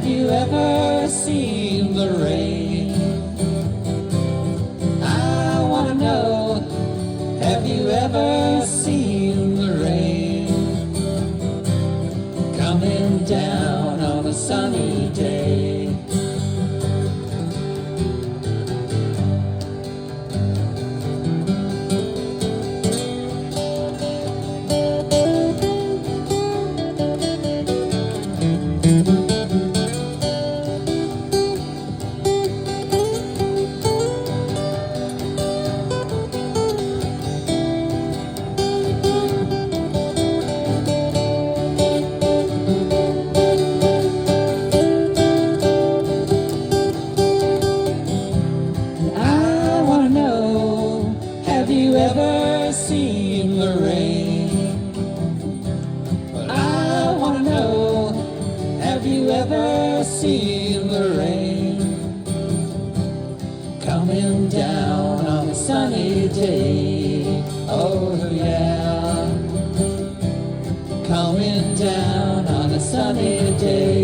Have you ever seen the rain? I wanna know, have you ever seen the rain coming down on a sunny day? Have you ever seen the rain? But I want to know, have you ever seen the rain coming down on a sunny day? Oh yeah, coming down on a sunny day.